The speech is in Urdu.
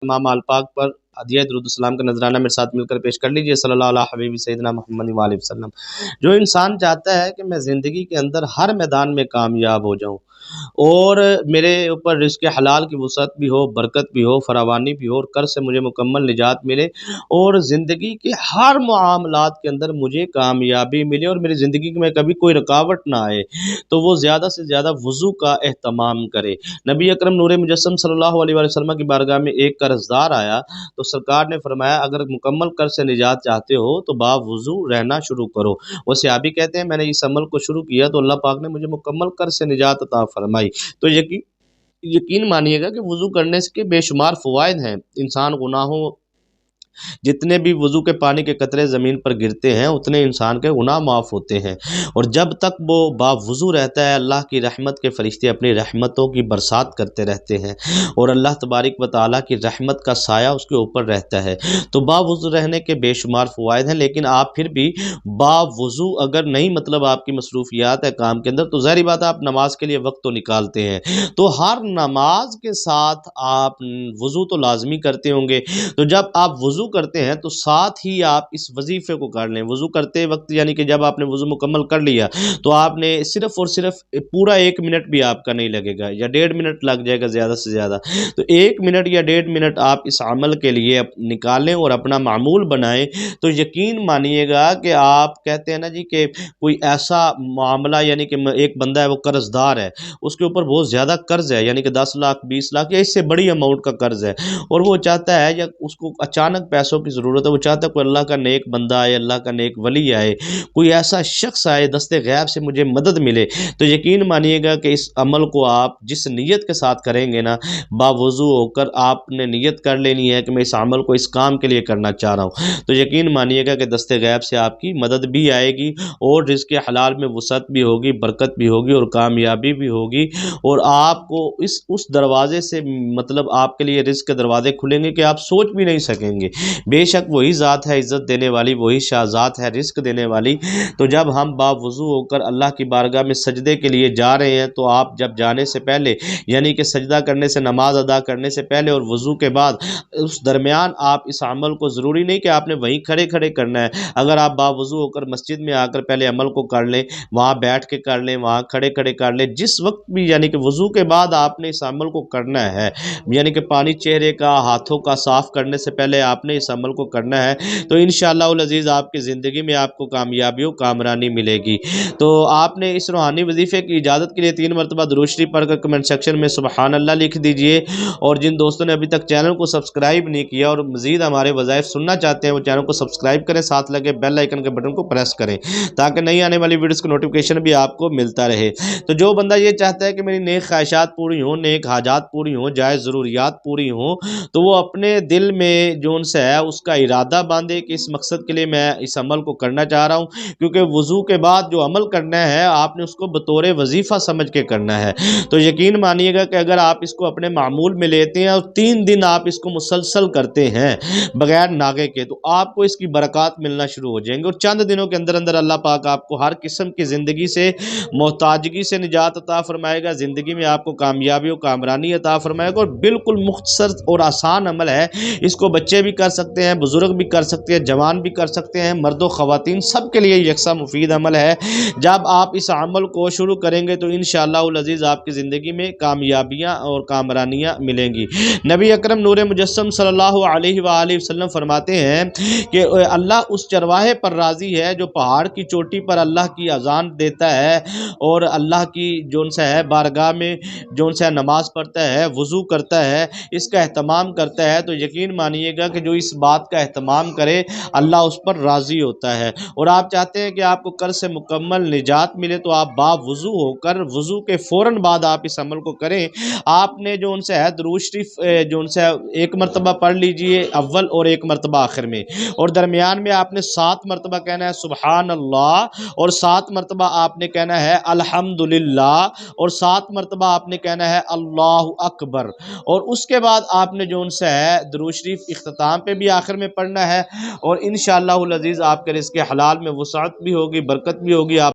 امام آل پاک پر ہدیہ درود السلام کا نذرانہ میرے ساتھ مل کر پیش کر لیجئے۔ صلی اللہ علیہ حبیب سیدنا محمد وآلہ وسلم۔ جو انسان چاہتا ہے کہ میں زندگی کے اندر ہر میدان میں کامیاب ہو جاؤں اور میرے اوپر رزق حلال کی وسعت بھی ہو، برکت بھی ہو، فراوانی بھی ہو، اور قرض سے مجھے مکمل نجات ملے اور زندگی کے ہر معاملات کے اندر مجھے کامیابی ملے اور میری زندگی میں کبھی کوئی رکاوٹ نہ آئے، تو وہ زیادہ سے زیادہ وضو کا اہتمام کرے۔ نبی اکرم نور مجسم صلی اللہ علیہ وسلم کی بارگاہ میں ایک قرض دار آیا تو سرکار نے فرمایا اگر مکمل قرض سے نجات چاہتے ہو تو با وضو رہنا شروع کرو۔ وہ صحابی کہتے ہیں میں نے اس عمل کو شروع کیا تو اللہ پاک نے مجھے مکمل قرض سے نجات عطا فرمائی۔ تو یقین مانیے گا کہ وضو کرنے کے بے شمار فوائد ہیں۔ انسان گناہوں جتنے بھی وضو کے پانی کے قطرے زمین پر گرتے ہیں اتنے انسان کے گناہ معاف ہوتے ہیں، اور جب تک وہ با وضو رہتا ہے اللہ کی رحمت کے فرشتے اپنی رحمتوں کی برسات کرتے رہتے ہیں اور اللہ تبارک و تعالیٰ کی رحمت کا سایہ اس کے اوپر رہتا ہے۔ تو با وضو رہنے کے بے شمار فوائد ہیں، لیکن آپ پھر بھی با وضو اگر نہیں مطلب آپ کی مصروفیات ہے کام کے اندر تو ظاہری بات ہے آپ نماز کے لیے وقت تو نکالتے ہیں، تو ہر نماز کے ساتھ آپ وضو تو لازمی کرتے ہوں گے، تو جب آپ وضو کرتے ہیں تو ساتھ ہی آپ اس وظیفے کو کر لیں۔ وضو کرتے وقت یعنی کہ جب آپ نے وضو مکمل کر لیا تو آپ نے صرف اور صرف پورا 1 منٹ بھی آپ کا نہیں لگے گا یا 1.5 منٹ لگ جائے گا زیادہ سے زیادہ، تو 1 منٹ یا 1.5 منٹ آپ اس عمل کے لیے نکالیں اور اپنا معمول بنائیں، تو یقین مانیے گا کہ آپ کہتے ہیں نا جی کہ کوئی ایسا معاملہ یعنی کہ ایک بندہ ہے وہ قرض دار ہے، اس کے اوپر بہت زیادہ قرض ہے یعنی کہ 10 لاکھ 20 لاکھ یا اس سے بڑی اماؤنٹ کا قرض ہے، اور وہ چاہتا ہے یا اس کو اچانک پیسوں کی ضرورت ہے، وہ چاہتا ہے کوئی اللہ کا نیک بندہ آئے، اللہ کا نیک ولی آئے، کوئی ایسا شخص آئے دست غیب سے مجھے مدد ملے، تو یقین مانیے گا کہ اس عمل کو آپ جس نیت کے ساتھ کریں گے نا، باوضو ہو کر آپ نے نیت کر لینی ہے کہ میں اس عمل کو اس کام کے لیے کرنا چاہ رہا ہوں، تو یقین مانیے گا کہ دست غیب سے آپ کی مدد بھی آئے گی اور رزق حلال میں وسعت بھی ہوگی، برکت بھی ہوگی اور کامیابی بھی ہوگی، اور آپ کو اس دروازے سے مطلب آپ کے لیے رزق کے دروازے کھلیں گے کہ آپ سوچ بھی نہیں سکیں گے۔ بے شک وہی ذات ہے عزت دینے والی، وہی ذات ہے رزق دینے والی۔ تو جب ہم باوضو ہو کر اللہ کی بارگاہ میں سجدے کے لیے جا رہے ہیں تو آپ جب جانے سے پہلے یعنی کہ سجدہ کرنے سے نماز ادا کرنے سے پہلے اور وضو کے بعد اس درمیان آپ اس عمل کو ضروری نہیں کہ آپ نے وہیں کھڑے کھڑے کرنا ہے، اگر آپ باوضو ہو کر مسجد میں آ کر پہلے عمل کو کر لیں، وہاں بیٹھ کے کر لیں، وہاں کھڑے کھڑے کر لیں، جس وقت بھی یعنی کہ وضو کے بعد آپ نے اس عمل کو کرنا ہے، یعنی کہ پانی چہرے کا ہاتھوں کا صاف کرنے سے پہلے آپ نے اس عمل کو کرنا ہے، تو انشاءاللہ العزیز آپ کی زندگی میں آپ کو کامیابی و کامرانی ملے گی۔ تو آپ نے اس روحانی وظیفے کی اجازت کے لیے 3 مرتبہ درود شریف پڑھ کر کمنٹ سیکشن میں سبحان اللہ لکھ دیجئے، اور جن دوستوں نے ابھی تک چینل کو سبسکرائب نہیں کیا اور مزید ہمارے وظائف سننا چاہتے ہیں وہ چینل کو سبسکرائب کریں، ساتھ لگے بیل آئیکن کے بٹن کو پریس کریں تاکہ نئی آنے والی ویڈیوز کی نوٹیفیکیشن بھی آپ کو ملتا رہے۔ تو جو بندہ یہ چاہتا ہے کہ میری نیک خواہشات پوری ہوں، نیک حاجات پوری ہوں، جائز ضروریات پوری ہوں، تو وہ اپنے دل میں جو ان سے ہے اس کا ارادہ باندھے کہ اس مقصد کے لیے میں اس عمل کو کرنا چاہ رہا ہوں، کیونکہ وضو کے بعد جو عمل کرنا ہے آپ نے اس کو بطور وظیفہ سمجھ کے کرنا ہے۔ تو یقین مانیے گا کہ اگر آپ اس کو اپنے معمول میں لیتے ہیں اور 3 دن آپ اس کو مسلسل کرتے ہیں بغیر ناغے کے، تو آپ کو اس کی برکات ملنا شروع ہو جائیں گے، اور چند دنوں کے اندر اندر اللہ پاک آپ کو ہر قسم کی زندگی سے محتاجگی سے نجات عطا فرمائے گا، زندگی میں آپ کو کامیابی و کامرانی عطا فرمائے گا، اور بالکل مختصر اور آسان عمل ہے، اس کو بچے بھی کر سکتے ہیں، بزرگ بھی کر سکتے ہیں، جوان بھی کر سکتے ہیں، مرد و خواتین سب کے لیے یکساں مفید عمل ہے۔ جب آپ اس عمل کو شروع کریں گے تو انشاءاللہ العزیز آپ کی زندگی میں کامیابیاں اور کامرانیاں ملیں گی۔ نبی اکرم نور مجسم صلی اللہ علیہ وآلہ وسلم فرماتے ہیں کہ اللہ اس چرواہے پر راضی ہے جو پہاڑ کی چوٹی پر اللہ کی اذان دیتا ہے اور اللہ کی جون سے ہے بارگاہ میں جون سے نماز پڑھتا ہے، وضو کرتا ہے، اس کا اہتمام کرتا ہے، تو یقین مانیے گا کہ جو اس بات کا اہتمام کرے اللہ اس پر راضی ہوتا ہے۔ اور آپ چاہتے ہیں کہ آپ کو قرض سے مکمل نجات ملے تو آپ باوضو ہو کر وضو کے فوراً بعد آپ اس عمل کو کریں۔ آپ نے جو ان سے ہے درود شریف جو ان سے 1 مرتبہ پڑھ لیجئے اول اور 1 مرتبہ آخر میں، اور درمیان میں آپ نے 7 مرتبہ کہنا ہے سبحان اللہ، اور 7 مرتبہ آپ نے کہنا ہے الحمدللہ، اور 7 مرتبہ آپ نے کہنا ہے اللہ اکبر، اور اس کے بعد آپ نے جو ان سے ہے درود شریف اختتام پہ بھی آخر میں پڑھنا ہے، اور انشاءاللہ العزیز آپ کے رزق حلال میں وسعت بھی ہوگی، برکت بھی ہوگی، آپ